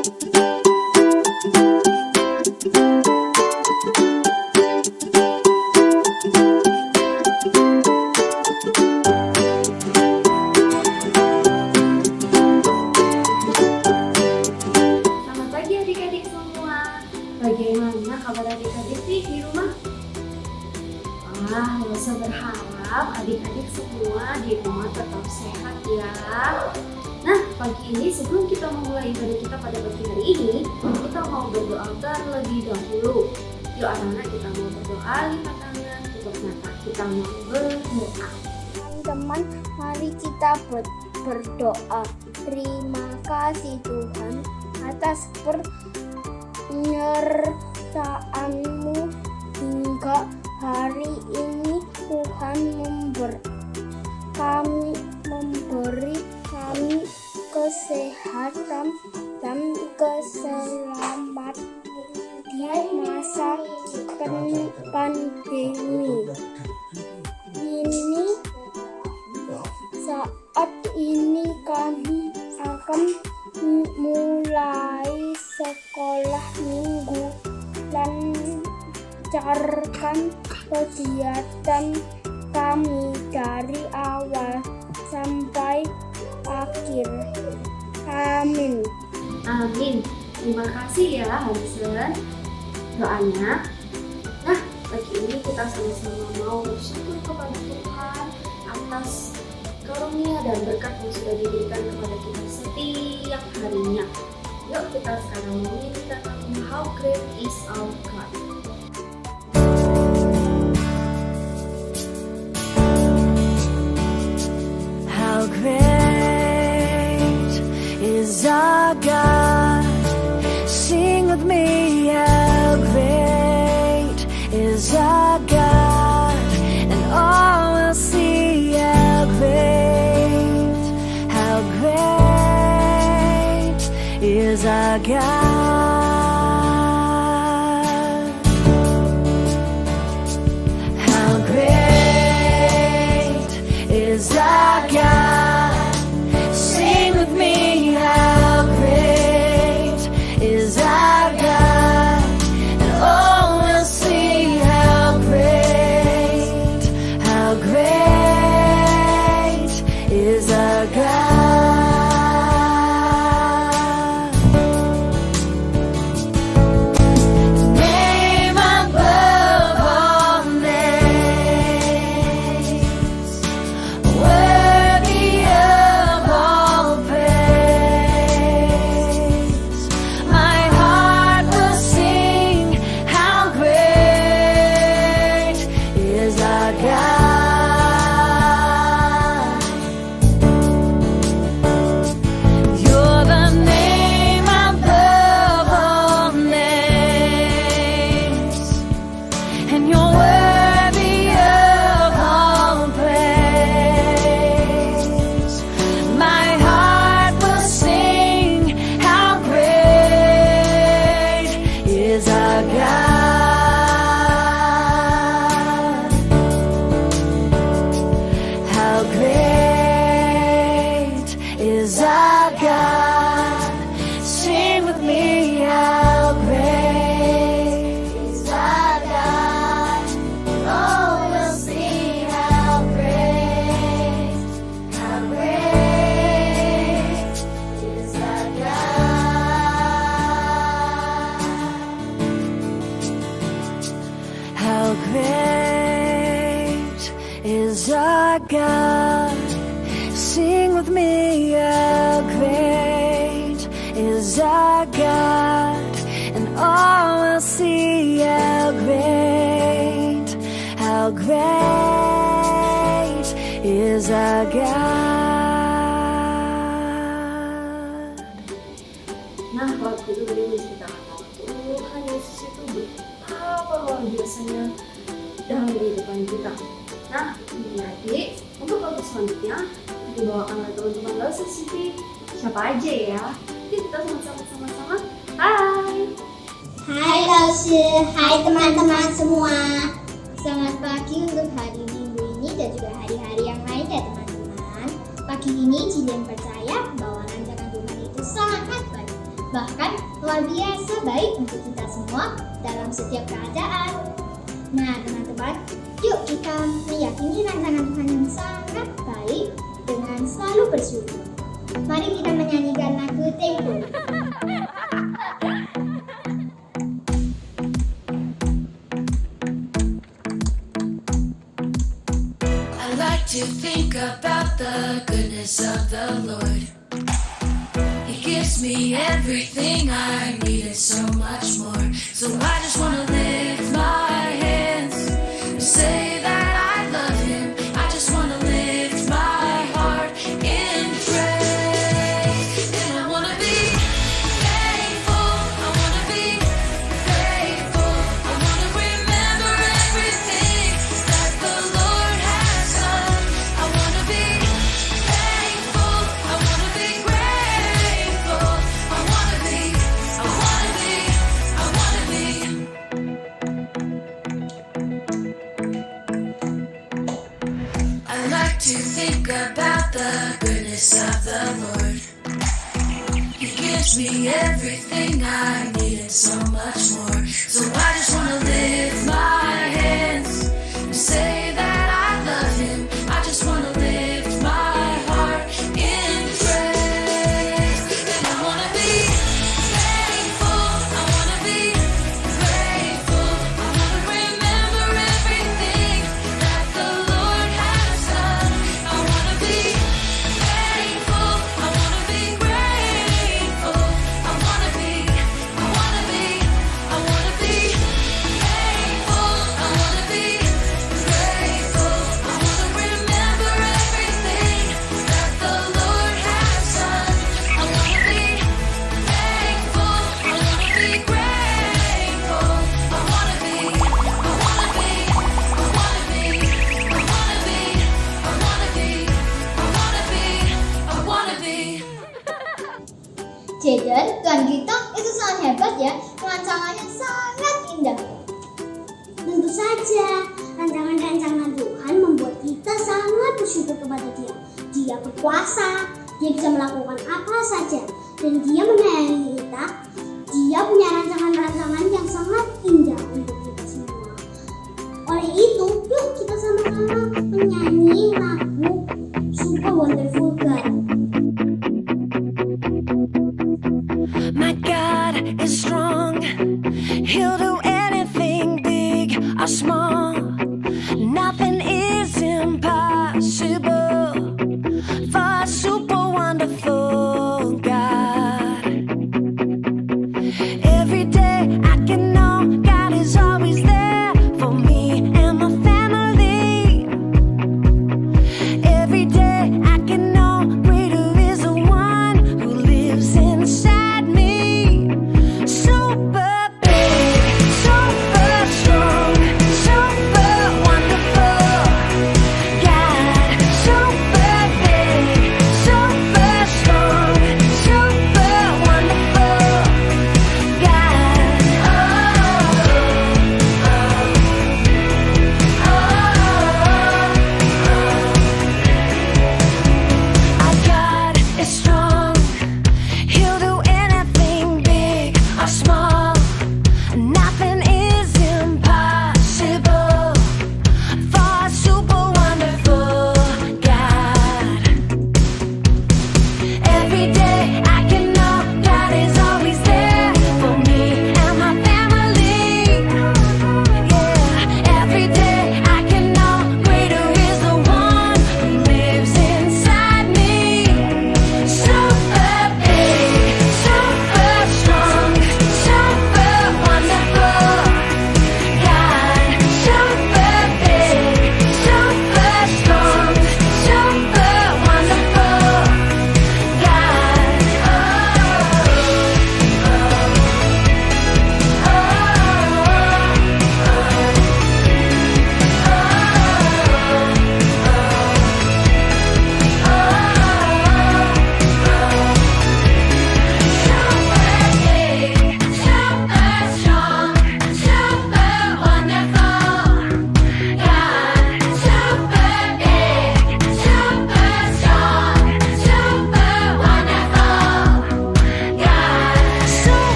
Bagaimana kabar adik-adik di rumah? Wah, Rosa berharap adik-adik semua di rumah tetap sehat ya. Nah, pagi ini sebelum kita memulai ibadah kita pada pagi hari ini, kita mau berdoa terlebih dahulu. Yuk anak-anak, kita mau berdoa, lipat tangan, tutup mata, kita mau berdoa. Teman-teman, mari kita berdoa. Terima kasih Tuhan atas penyertaanmu hingga hari ini. Tuhan memberi kami kesehatan dan keselamatan di masa pandemi ini. Saat ini kami akan mulai sekolah minggu. Lancarkan kegiatan kami dari awal sampai akhir. Amin. Amin. Terima kasih ya Hansen doanya. Nah, pagi ini kita sama-sama mau bersyukur kepada Tuhan atas karunia dan berkat yang sudah diberikan kepada kita setiap harinya. Yuk kita sekarang menyanyikan How Great Is Our God. How great is our God? Sing with me, how great is our God, and all will see how great is our God. How great is our God? Sing with me, how great is our God, and all will see how great is our God. How great is our God? Sing with me, how great is our God, and all will see how great is our God. Nah, waktu itu tadi menceritakan bahwa Tuhan Yesus itu betapa luar biasanya dalam kehidupan kita. Nah, adik-adik, untuk lagu selanjutnya dibawakan oleh teman-teman Losa City. Siapa aja ya? Yuk kita sama-sama. Hai Lause, hai teman-teman semua. Selamat pagi untuk hari Minggu ini dan juga hari-hari yang lain ya teman-teman. Pagi ini Jillian percaya bahwa rancangan Tuhan itu sangat baik. bahkan luar biasa baik untuk kita semua dalam setiap keadaan. Nah teman-teman, yuk kita meyakini rancangan Tuhan yang sangat baik dengan selalu bersyukur. Mari kita menyanyikan lagu Thankful. I like to think about the goodness of the Lord. He gives me everything I need and so much more. So I just want to lift my hands and say that I love Him. I just want to lift my heart in praise. And I want to be thankful. I want to be grateful. I want to remember everything that the Lord has done. I want to be thankful. I want to be grateful. I want to be. I like to think about the goodness of the Lord. He gives me everything I need and so much more. So I just want to lift my hands and say that I love Him. I just want to lift my heart in praise. And I want to be thankful. I want to be grateful. I want to remember everything that the Lord has done. I want to be thankful. I want to be grateful. I want to be thankful. I want to be grateful. I want to remember everything that the Lord has done. I want to be thankful. I want to be grateful. I want to be. Jaden, Tuan Gito itu sangat hebat ya, rancangannya sangat indah. Tentu saja, rancangan-rancangan Tuhan membuat kita sangat bersyukur kepada Dia. Dia berkuasa, Dia bisa melakukan apa saja, dan Dia menyayangi kita. Dia punya rancangan-rancangan yang sangat indah untuk kita semua. Oleh itu, yuk kita sama-sama menyanyi lagu Super Wonderful God. My God is strong. He'll do anything big or small. Nothing is impossible for a super wonderful God. Every day I can know God is always there for me and my family. Every day I can know greater is the one who lives inside me. Super big,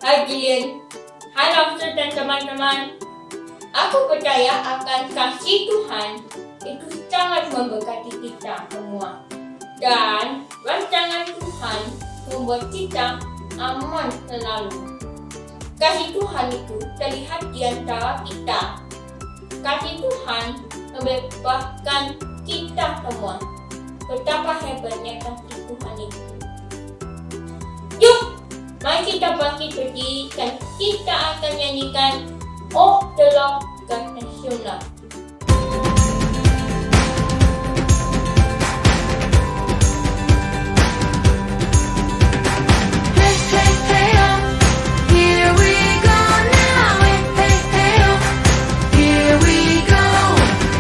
Hadirin, halo dan teman-teman. Aku percaya akan kasih Tuhan itu sangat memberkati kita semua. Dan rancangan Tuhan membuat kita aman selalu. Kasih Tuhan itu terlihat di antara kita. Kasih Tuhan membebaskan kita semua. Betapa hebatnya kasih Tuhan itu. Yuk, mari kita bangkit berdiri dan kita akan nyanyikan Oh the Lord God Nasional. Hey, hey, hey, oh, here we go now. Hey, hey, hey, oh, here we go.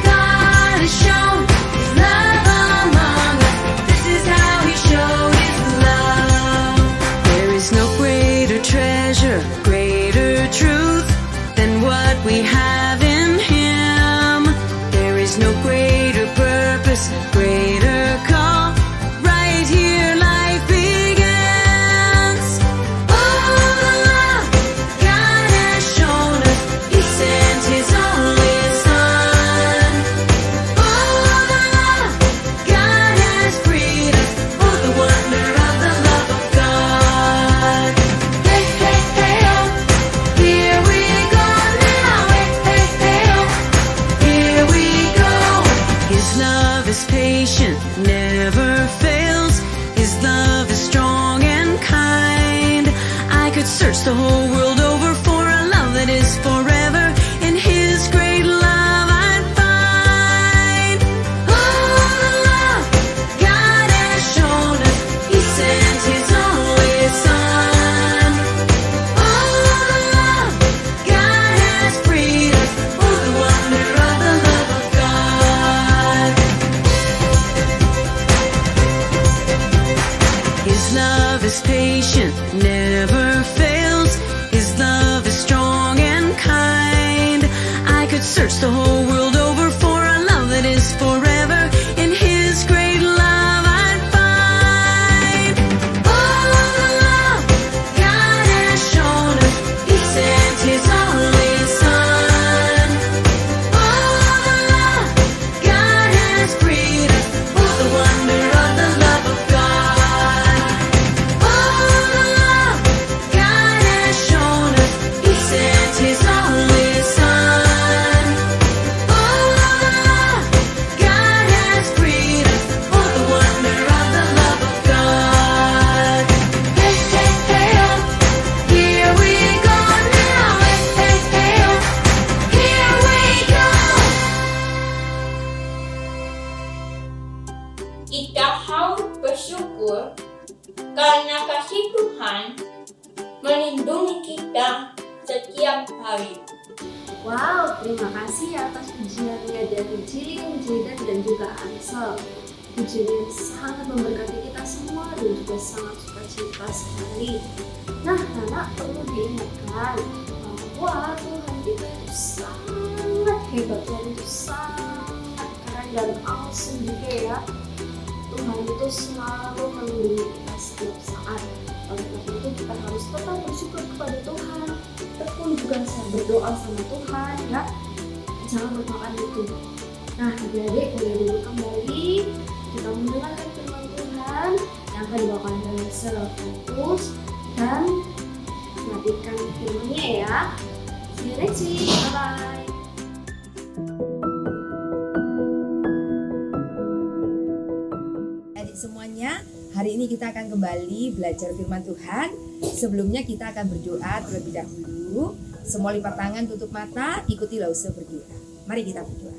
God has shown His love among us. This is how He showed His love. There is no greater treasure, greater truth than what we have in Him. There is no greater purpose, greater call. Right here life begins. Oh, the love God has shown us. He sent His only Son. Oh, the love God has freed us. Oh, the wonder of the love of God. Hey, hey, hey, oh, here we go now. Hey, hey, hey, oh, here we go. His love is patient, never fails. His love is strong and kind. I could search the whole world over for a love that is forever. In His great love I'd find. Oh, the love God has shown us. He sent His only Son. Oh, the love God has freed us. Oh, the wonder of the love of God. His love is patient, never fails. His love is strong and kind. I could search the whole world over for a love that is forever. In His great love I'd find. Oh, the love God has shown us. He sent His only Son. Oh, the love God has freed us. Oh, the wonder of the love of God. Oh, the love God has shown us. He sent His only Son. Oh, the love God has freed us. Oh, the wonder of the love of God. Hey, hey, hey, oh, here we go now. Hey, hey, hey, oh, here we go. Kita harus bersyukur karena kasih Tuhan melindungi kita setiap hari. Wow, terima kasih atas pujiannya dari Jilin, Jidan, dan juga Ansel. Pujian yang sangat memberkati kita semua dan juga sangat sukacita sekali. Nah, Nana perlu diingatkan bahwa Tuhan kita itu sangat hebat, Tuhan itu sangat keren dan awesome juga ya. Tuhan itu selalu melindungi kita setiap saat. Oleh karena itu kita harus tetap bersyukur kepada Tuhan. Tekun juga berdoa sama Tuhan ya. Jangan melupakan itu. Nah, adik-adik boleh dulu kembali kita mendengarkan firman Tuhan yang akan dibawakan dari fokus dan perhatikan firman-Nya ya. See you next week. Bye-bye. Adik semuanya, hari ini kita akan kembali belajar firman Tuhan. Sebelumnya kita akan berdoa terlebih dahulu. Semua lipat tangan, tutup mata, ikutilah usaha berdoa. Mari kita berdoa.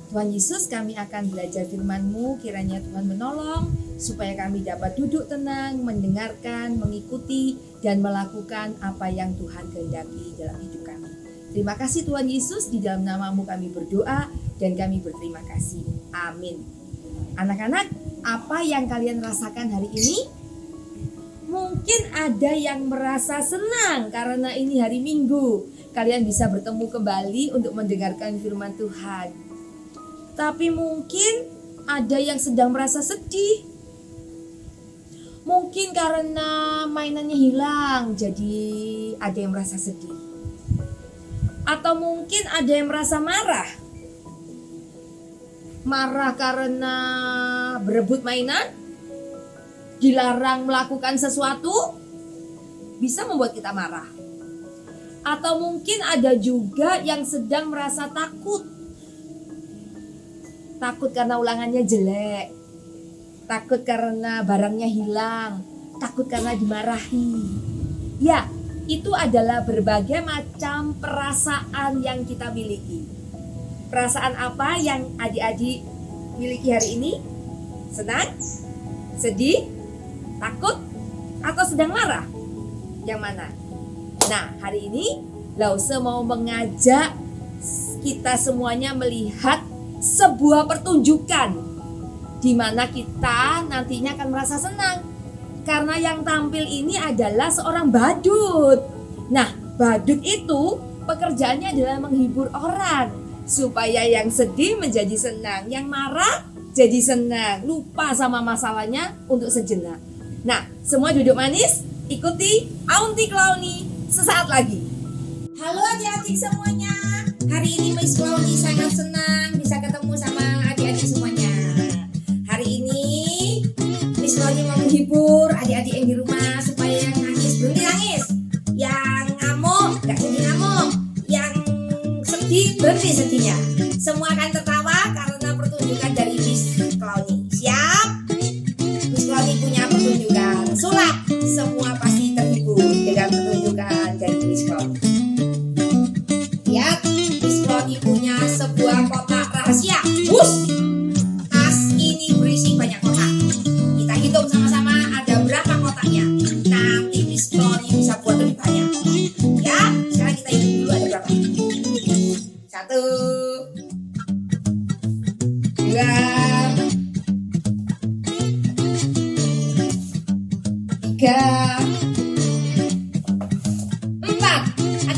Tuhan Yesus, kami akan belajar firman-Mu, kiranya Tuhan menolong supaya kami dapat duduk tenang, mendengarkan, mengikuti, dan melakukan apa yang Tuhan kehendaki dalam hidup kami. Terima kasih Tuhan Yesus, di dalam nama-Mu kami berdoa dan kami berterima kasih. Amin. Anak-anak, apa yang kalian rasakan hari ini? Mungkin ada yang merasa senang karena ini hari Minggu. Kalian bisa bertemu kembali untuk mendengarkan firman Tuhan. Tapi mungkin ada yang sedang merasa sedih. Mungkin karena mainannya hilang, jadi ada yang merasa sedih. Atau mungkin ada yang merasa marah. Marah karena berebut mainan, dilarang melakukan sesuatu, bisa membuat kita marah. Atau mungkin ada juga yang sedang merasa takut. Takut karena ulangannya jelek. Takut karena barangnya hilang, takut karena dimarahi. Ya, itu adalah berbagai macam perasaan yang kita miliki. Perasaan apa yang adik-adik miliki hari ini? Senang? Sedih? Takut? Atau sedang marah? Yang mana? Nah, hari ini Lause mau mengajak kita semuanya melihat sebuah pertunjukan di mana kita nantinya akan merasa senang. Karena yang tampil ini adalah seorang badut. Nah, badut itu pekerjaannya adalah menghibur orang supaya yang sedih menjadi senang, yang marah jadi senang, lupa sama masalahnya untuk sejenak. Nah, semua duduk manis, ikuti Aunty Clowny sesaat lagi. Halo adik-adik semuanya. Hari ini Miss Clowny sangat senang bisa ketemu sama adik-adik semuanya. Hari ini Miss Clowny mau menghibur adik-adik yang di rumah supaya yang nangis berhenti nangis, yang ngamuk gak jadi ngamuk, yang sedih berhenti sedihnya. Semua akan tertawa karena pertunjukan dari Miss Clowny. Siap? Miss Clowny punya pertunjukan sulap. Semua pasti terhibur dengan pertunjukan dari Miss Clowny. Lihat, Miss Clowny punya sebuah kotak rahasia. Wush!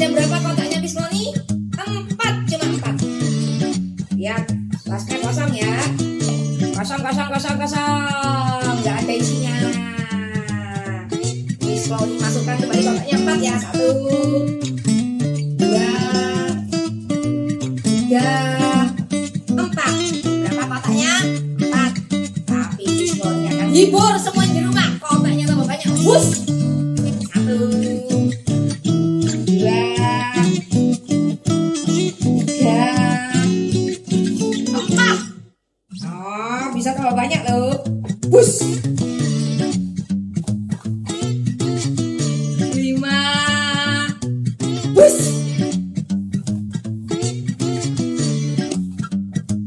Ada berapa kotaknya Miss Clowny? 4, cuma 4. Lihat, tasnya kosong ya. Kosong. Nggak ada isinya. Miss Clowny masukkan kembali kotaknya 4 ya. 1, 2, 3, 4. Berapa kotaknya? 4. Tapi Miss Clowny akan hibur semua di rumah. Kotaknya tambah banyak. Wush! 1, 2, 3, 4. Oh, bisa tambah banyak loh. Push. 5. Push.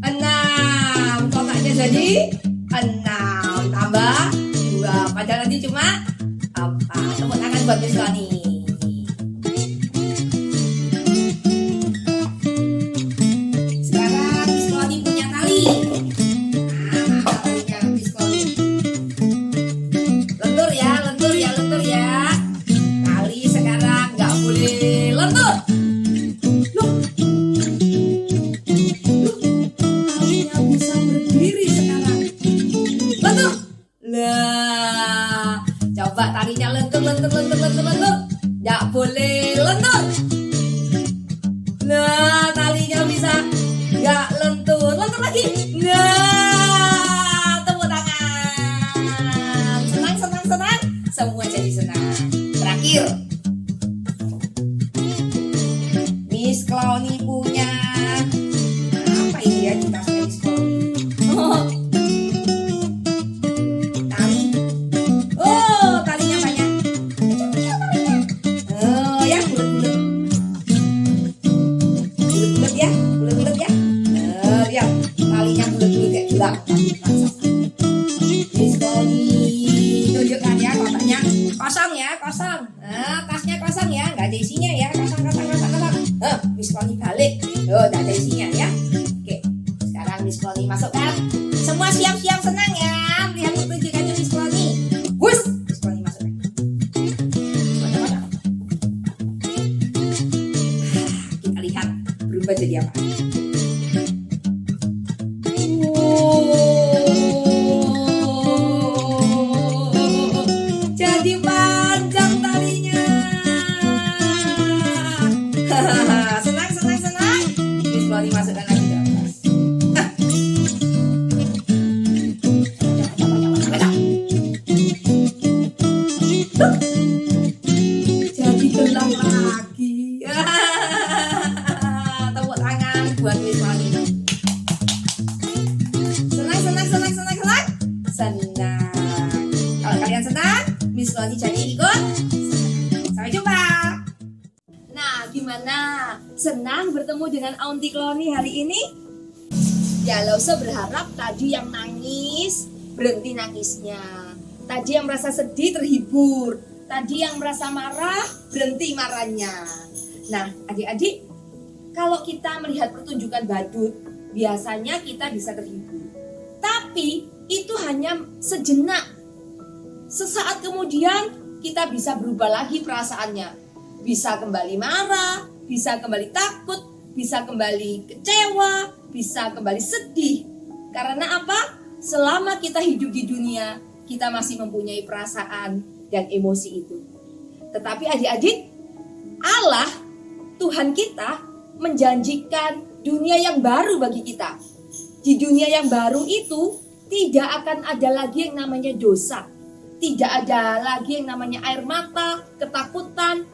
6. Kotaknya jadi 6 tambah 2. Padahal nanti cuma 4. Tepuk tangan buat Miss Clowny. Coba tarinya lentur. Nggak boleh lentur. Nah, talinya bisa nggak lentur lagi. Nah, tepuk tangan. Senang. Semua jadi senang. Terakhir, Miss Clowny punya apa ini ya di tasnya Miss Clowny? Talinya banyak. Ya bulat-bulat ya. Lihat, talinya bulat-bulat kayak bulat. Miss Clowny tunjukkan ya kotaknya kosong ya, kosong. Nah, tasnya kosong ya, nggak ada isinya ya, kosong. Miss Clowny balik, nggak ada isinya ya. Oke, sekarang Miss Clowny masukkan. Semua siap-siap senang ya, lihat pertunjukannya Miss Clowny. Wush, Miss Clowny masukkan. Kita lihat berubah jadi apa. gimana? Senang bertemu dengan Aunty Cloni hari ini? Ya, Lause berharap tadi yang nangis berhenti nangisnya. Tadi yang merasa sedih terhibur. Tadi yang merasa marah berhenti marahnya. Nah, adik-adik, kalau kita melihat pertunjukan badut, biasanya kita bisa terhibur. Tapi itu hanya sejenak. Sesaat kemudian kita bisa berubah lagi perasaannya. Bisa kembali marah, bisa kembali takut, bisa kembali kecewa, bisa kembali sedih. Karena apa? Selama kita hidup di dunia, kita masih mempunyai perasaan dan emosi itu. Tetapi adik-adik, Allah, Tuhan kita, menjanjikan dunia yang baru bagi kita. Di dunia yang baru itu, tidak akan ada lagi yang namanya dosa. Tidak ada lagi yang namanya air mata, ketakutan,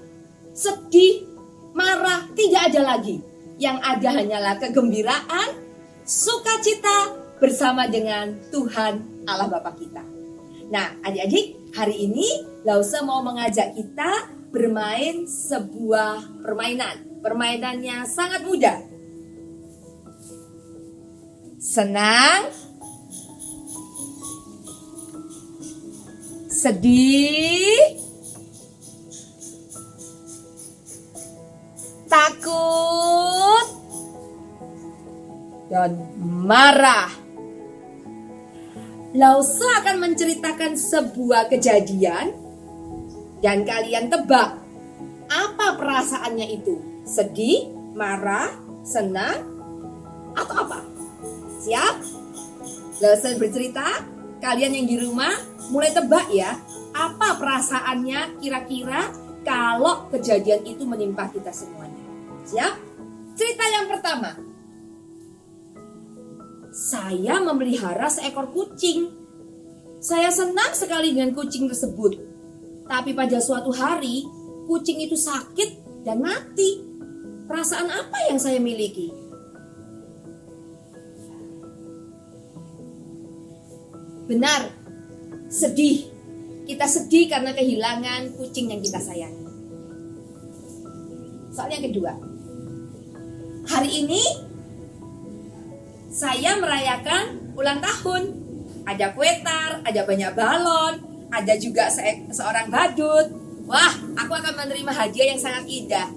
sedih, marah, tidak ada lagi. Yang ada hanyalah kegembiraan, sukacita bersama dengan Tuhan Allah Bapa kita. Nah, adik-adik, hari ini Lause mau mengajak kita bermain sebuah permainan. Permainannya sangat mudah. Senang, sedih, takut, dan marah. Lause akan menceritakan sebuah kejadian dan kalian tebak apa perasaannya itu. Sedih, marah, senang, atau apa? Siap? Lause bercerita, kalian yang di rumah mulai tebak ya. Apa perasaannya kira-kira kalau kejadian itu menimpa kita semuanya. Siap? Cerita yang pertama. Saya memelihara seekor kucing. Saya senang sekali dengan kucing tersebut. Tapi pada suatu hari, kucing itu sakit dan mati. Perasaan apa yang saya miliki? Benar, sedih. Kita sedih karena kehilangan kucing yang kita sayangi. Soal yang kedua. Hari ini saya merayakan ulang tahun. Ada kue tar, ada banyak balon, ada juga seorang badut. Wah, aku akan menerima hadiah yang sangat indah.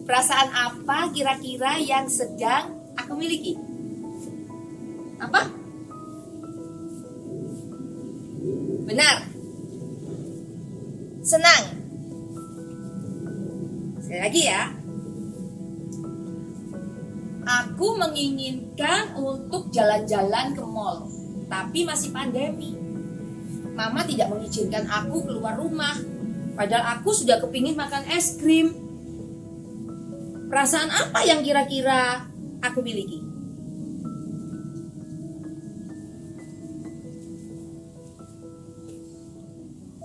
Perasaan apa kira-kira yang sedang aku miliki? Apa? Benar. Senang. Sekali lagi ya. Aku menginginkan untuk jalan-jalan ke mall, tapi masih pandemi. Mama tidak mengizinkan aku keluar rumah, padahal aku sudah kepingin makan es krim. Perasaan apa yang kira-kira aku miliki?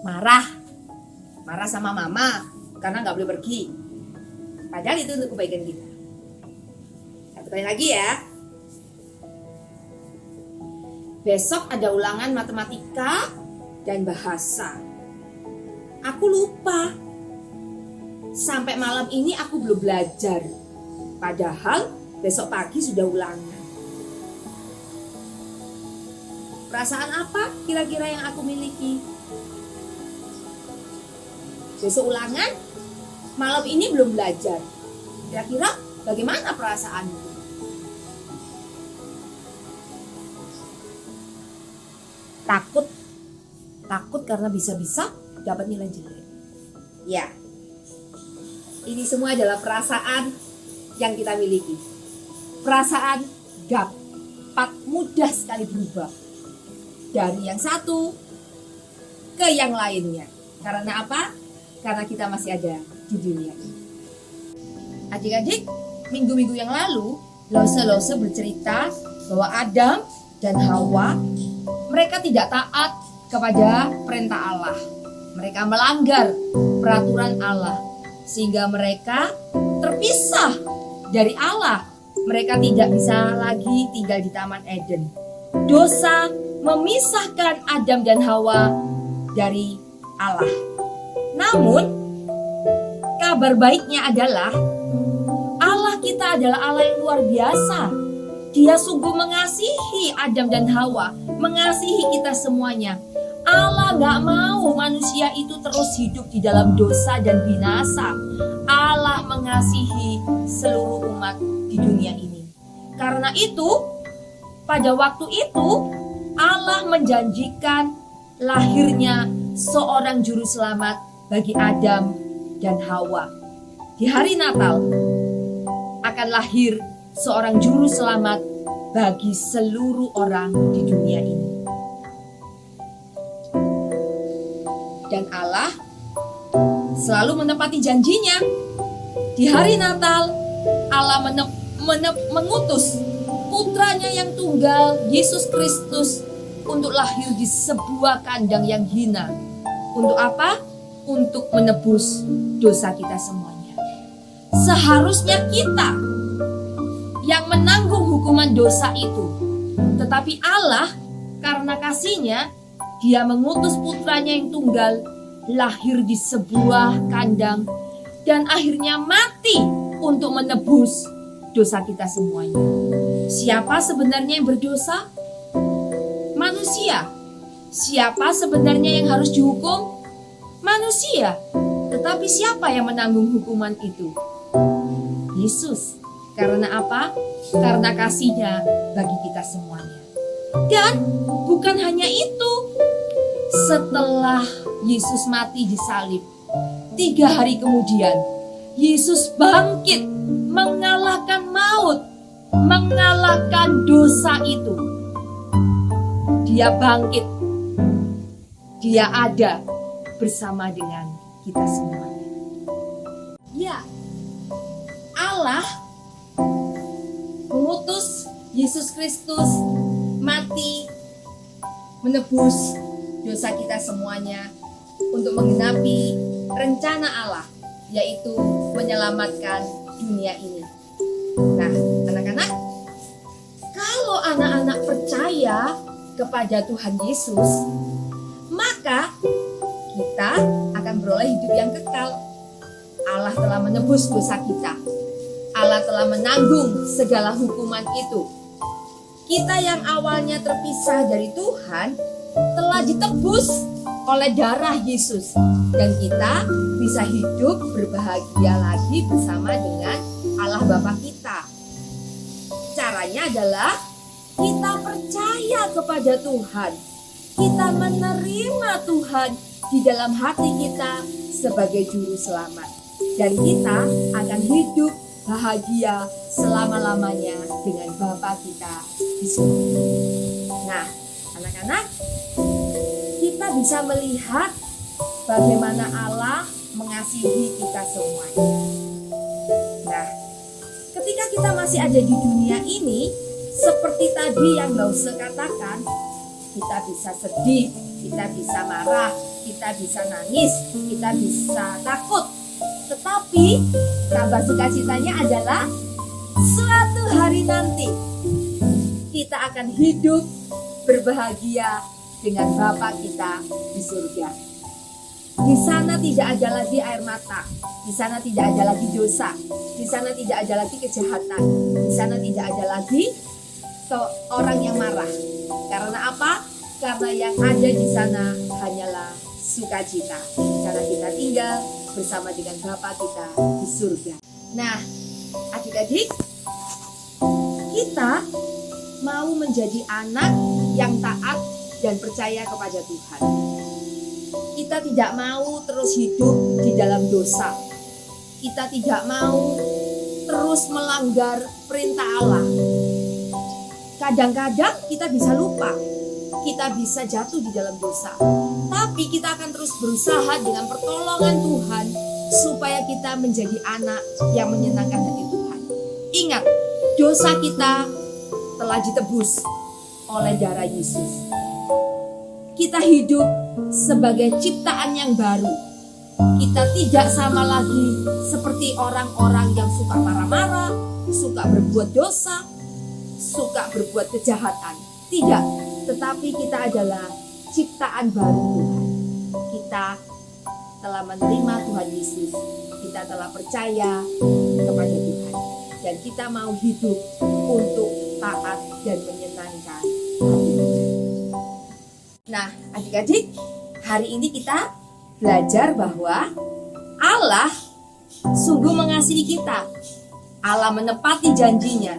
Marah sama mama karena nggak boleh pergi. Padahal itu untuk kebaikan kita. Satu kali lagi ya. Besok ada ulangan matematika dan bahasa. Aku lupa. Sampai malam ini aku belum belajar. Padahal besok pagi sudah ulangan. Perasaan apa kira-kira yang aku miliki? Besok ulangan, malam ini belum belajar. Kira-kira bagaimana perasaanmu? Takut karena bisa-bisa dapat nilai jelek. Ya, ini semua adalah perasaan yang kita miliki. Perasaan dapat mudah sekali berubah dari yang satu ke yang lainnya. Karena apa? Karena kita masih ada di dunia ini. Adik-adik, minggu-minggu yang lalu, Lause bercerita bahwa Adam dan Hawa, mereka tidak taat kepada perintah Allah. Mereka melanggar peraturan Allah, sehingga mereka terpisah dari Allah. Mereka tidak bisa lagi tinggal di Taman Eden. Dosa memisahkan Adam dan Hawa dari Allah. Namun, kabar baiknya adalah kita adalah Allah yang luar biasa. Dia sungguh mengasihi Adam dan Hawa, mengasihi kita semuanya. Allah gak mau manusia itu terus hidup di dalam dosa dan binasa. Allah mengasihi seluruh umat di dunia ini. Karena itu, pada waktu itu, Allah menjanjikan lahirnya seorang juru selamat bagi Adam dan Hawa. Di hari Natal akan lahir seorang juru selamat bagi seluruh orang di dunia ini. Dan Allah selalu menepati janjinya. Di hari Natal, Allah mengutus putranya yang tunggal, Yesus Kristus, untuk lahir di sebuah kandang yang hina. Untuk apa? Untuk menebus dosa kita semuanya. Seharusnya kita yang menanggung hukuman dosa itu. Tetapi Allah karena kasih-Nya, Dia mengutus putranya yang tunggal lahir di sebuah kandang dan akhirnya mati untuk menebus dosa kita semuanya. Siapa sebenarnya yang berdosa? Manusia. Siapa sebenarnya yang harus dihukum? Manusia. Tetapi siapa yang menanggung hukuman itu? Yesus. Karena apa? Karena kasih-Nya bagi kita semuanya. Dan bukan hanya itu, setelah Yesus mati di salib, 3 hari kemudian Yesus bangkit, mengalahkan maut, mengalahkan dosa itu. Dia bangkit, Dia ada bersama dengan kita semuanya. Ya, Allah mengutus Yesus Kristus mati menebus dosa kita semuanya untuk menggenapi rencana Allah, yaitu menyelamatkan dunia ini. Nah, anak-anak, kalau anak-anak percaya kepada Tuhan Yesus, maka kita akan beroleh hidup yang kekal. Allah telah menebus dosa kita. Allah telah menanggung segala hukuman itu. Kita yang awalnya terpisah dari Tuhan telah ditebus oleh darah Yesus, dan kita bisa hidup berbahagia lagi bersama dengan Allah Bapa kita. Caranya adalah kita percaya kepada Tuhan. Kita menerima Tuhan di dalam hati kita sebagai juru selamat, dan kita akan hidup bahagia selama-lamanya dengan Bapa kita di surga. Nah, anak-anak, kita bisa melihat bagaimana Allah mengasihi kita semuanya. Nah, ketika kita masih ada di dunia ini, seperti tadi yang Lause katakan, kita bisa sedih, kita bisa marah, kita bisa nangis, kita bisa takut. Tetapi kabar sukacitanya adalah suatu hari nanti kita akan hidup berbahagia dengan Bapa kita di surga. Di sana tidak ada lagi air mata, di sana tidak ada lagi dosa, di sana tidak ada lagi kejahatan, di sana tidak ada lagi orang yang marah. Karena apa? Karena yang ada di sana hanyalah sukacita, karena kita tinggal bersama dengan Bapa kita di surga. Nah, adik-adik, kita mau menjadi anak yang taat dan percaya kepada Tuhan. Kita tidak mau terus hidup di dalam dosa. Kita tidak mau terus melanggar perintah Allah. Kadang-kadang kita bisa lupa, kita bisa jatuh di dalam dosa. Tapi kita akan terus berusaha dengan pertolongan Tuhan supaya kita menjadi anak yang menyenangkan hati Tuhan. Ingat, dosa kita telah ditebus oleh darah Yesus. Kita hidup sebagai ciptaan yang baru. Kita tidak sama lagi seperti orang-orang yang suka marah-marah, suka berbuat dosa, suka berbuat kejahatan. Tidak, tetapi kita adalah ciptaan baru Tuhan. Kita telah menerima Tuhan Yesus. Kita telah percaya kepada Tuhan. dan kita mau hidup untuk taat dan menyenangkan hati Tuhan. Nah, adik-adik, hari ini kita belajar bahwa Allah sungguh mengasihi kita. Allah menepati janjinya,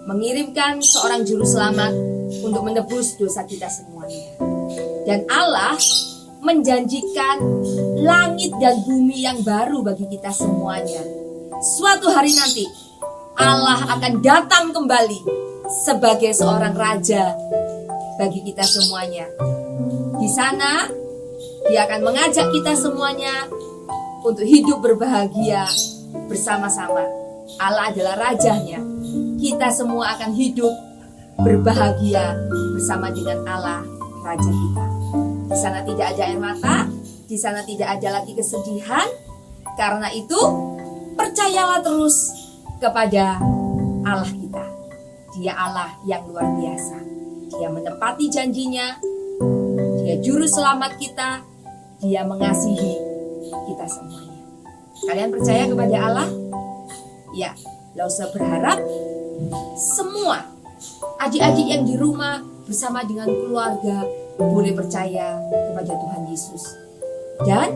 mengirimkan seorang juru selamat untuk menebus dosa kita semuanya. Dan Allah menjanjikan langit dan bumi yang baru bagi kita semuanya. Suatu hari nanti Allah akan datang kembali sebagai seorang raja bagi kita semuanya. Di sana Dia akan mengajak kita semuanya untuk hidup berbahagia bersama-sama. Allah adalah rajanya. Kita semua akan hidup berbahagia bersama dengan Allah, Raja kita. Di sana tidak ada air mata, di sana tidak ada lagi kesedihan. Karena itu, percayalah terus kepada Allah kita. Dia Allah yang luar biasa. Dia menepati janjinya. Dia juru selamat kita. Dia mengasihi kita semuanya. Kalian percaya kepada Allah? Ya, gak usah berharap. Semua adik-adik yang di rumah bersama dengan keluarga boleh percaya kepada Tuhan Yesus dan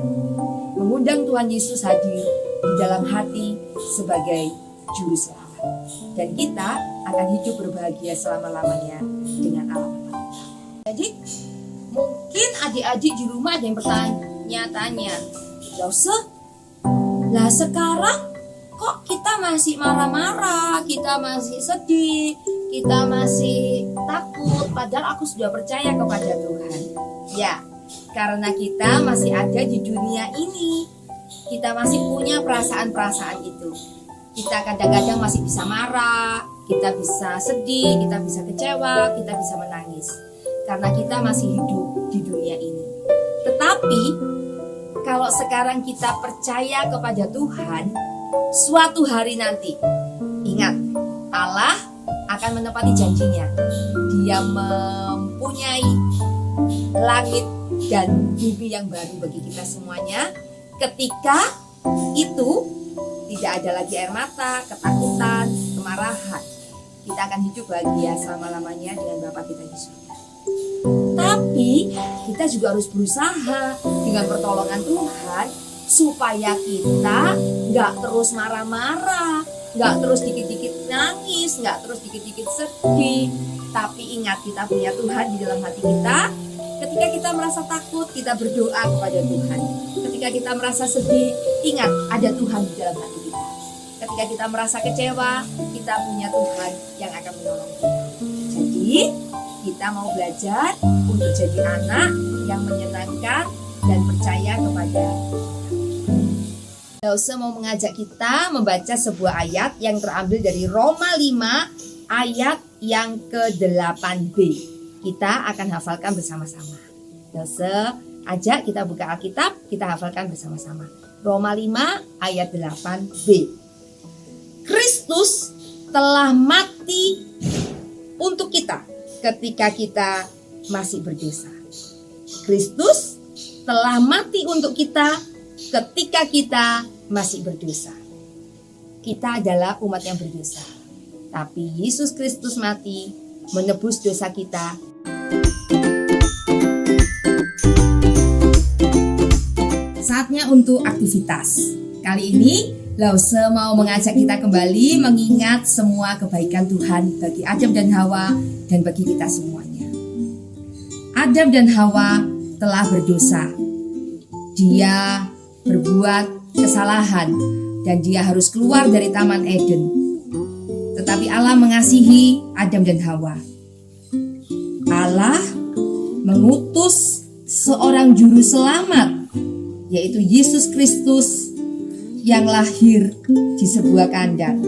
mengundang Tuhan Yesus hadir di dalam hati sebagai juru selamat. Dan kita akan hidup berbahagia selama-lamanya dengan Allah Bapa. Jadi mungkin adik-adik di rumah ada yang bertanya-tanya, lah sekarang kok kita masih marah-marah, kita masih sedih, kita masih takut, padahal aku sudah percaya kepada Tuhan. Ya, karena kita masih ada di dunia ini, kita masih punya perasaan-perasaan itu. Kita kadang-kadang masih bisa marah, kita bisa sedih, kita bisa kecewa, kita bisa menangis. Karena kita masih hidup di dunia ini. Tetapi, kalau sekarang kita percaya kepada Tuhan, suatu hari nanti, ingat, Allah akan menepati janjinya. Dia mempunyai langit dan bumi yang baru bagi kita semuanya. Ketika itu tidak ada lagi air mata, ketakutan, kemarahan. Kita akan hidup bahagia selama-lamanya dengan Bapa kita di surga. Tapi kita juga harus berusaha dengan pertolongan Tuhan supaya kita gak terus marah-marah, gak terus dikit-dikit nangis, gak terus dikit-dikit sedih. Tapi ingat, kita punya Tuhan di dalam hati kita. Ketika kita merasa takut, kita berdoa kepada Tuhan. Ketika kita merasa sedih, ingat ada Tuhan di dalam hati kita. Ketika kita merasa kecewa, kita punya Tuhan yang akan menolong kita. Jadi, kita mau belajar untuk jadi anak yang menyenangkan dan percaya kepada Lause mau mengajak kita membaca sebuah ayat yang terambil dari Roma 5 ayat yang ke-8b. Kita akan hafalkan bersama-sama. Lause ajak kita buka Alkitab, kita hafalkan bersama-sama. Roma 5 ayat 8b. Kristus telah mati untuk kita ketika kita masih berdosa. Kristus telah mati untuk kita ketika kita masih berdosa. Kita adalah umat yang berdosa. Tapi Yesus Kristus mati menebus dosa kita. Saatnya untuk aktivitas. Kali ini Lause mau mengajak kita kembali mengingat semua kebaikan Tuhan bagi Adam dan Hawa dan bagi kita semuanya. Adam dan Hawa telah berdosa. Dia berbuat kesalahan dan dia harus keluar dari Taman Eden. Tetapi Allah mengasihi Adam dan Hawa. Allah mengutus seorang juru selamat, yaitu Yesus Kristus, yang lahir di sebuah kandang.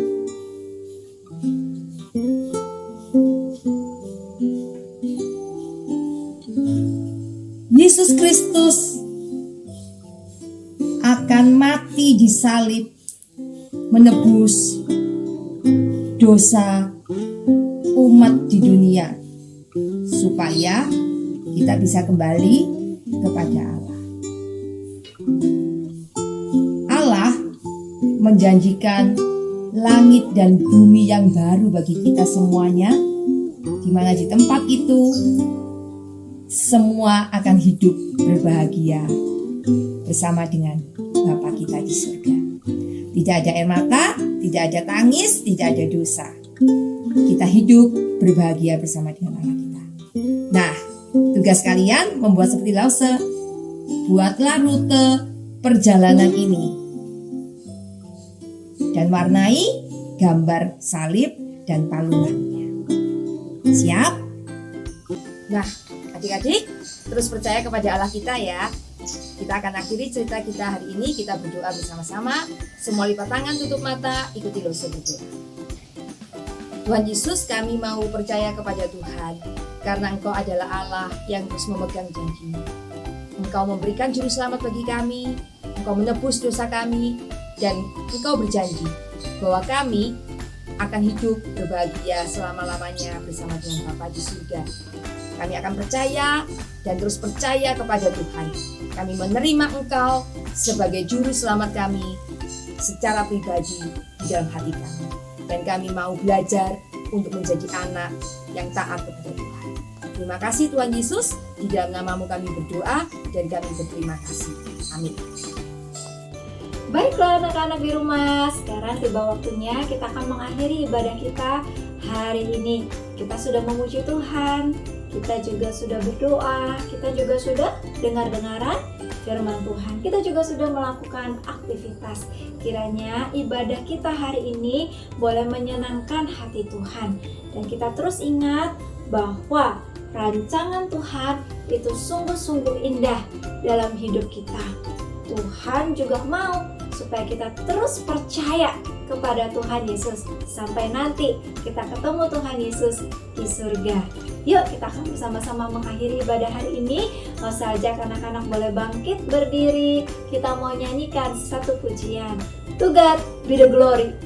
Yesus Kristus akan mati di salib menebus dosa umat di dunia supaya kita bisa kembali kepada Allah. Allah menjanjikan langit dan bumi yang baru bagi kita semuanya, di mana di tempat itu semua akan hidup berbahagia bersama dengan Bapa kita di surga. Tidak ada air mata, tidak ada tangis, tidak ada dosa. Kita hidup berbahagia bersama dengan Allah kita. Nah, tugas kalian membuat seperti Lause. Buatlah rute perjalanan ini dan warnai gambar salib dan palungannya. Siap? Nah, adik-adik, terus percaya kepada Allah kita ya. Kita akan akhiri cerita kita hari ini. Kita berdoa bersama-sama. Semua lipat tangan, tutup mata, ikuti Lause berdoa. Tuhan Yesus, kami mau percaya kepada Tuhan karena Engkau adalah Allah yang terus memegang janji. Engkau memberikan juru selamat bagi kami, Engkau menebus dosa kami, dan Engkau berjanji bahwa kami akan hidup berbahagia selama-lamanya bersama dengan Bapa di surga. Kami akan percaya dan terus percaya kepada Tuhan. Kami menerima Engkau sebagai juru selamat kami secara pribadi di dalam hati kami. Dan kami mau belajar untuk menjadi anak yang taat kepada Tuhan. Terima kasih Tuhan Yesus, di dalam nama-Mu kami berdoa dan kami berterima kasih. Amin. Baiklah anak-anak di rumah, sekarang tiba waktunya kita akan mengakhiri ibadah kita hari ini. Kita sudah memuji Tuhan, kita juga sudah berdoa, kita juga sudah dengar-dengaran firman Tuhan. Kita juga sudah melakukan aktivitas. Kiranya ibadah kita hari ini boleh menyenangkan hati Tuhan. Dan kita terus ingat bahwa rancangan Tuhan itu sungguh-sungguh indah dalam hidup kita. Tuhan juga mau supaya kita terus percaya kepada Tuhan Yesus sampai nanti kita ketemu Tuhan Yesus di surga. Yuk kita akan bersama-sama mengakhiri ibadah hari ini. Mau saja anak-anak boleh bangkit berdiri. Kita mau nyanyikan satu pujian. To God be the glory.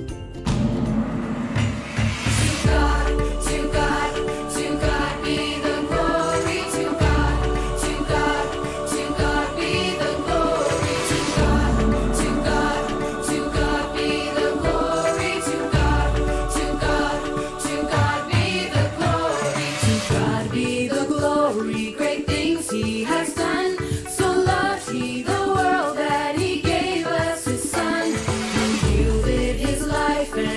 Great things He has done. So loved He the world that He gave us His Son, who yielded His life and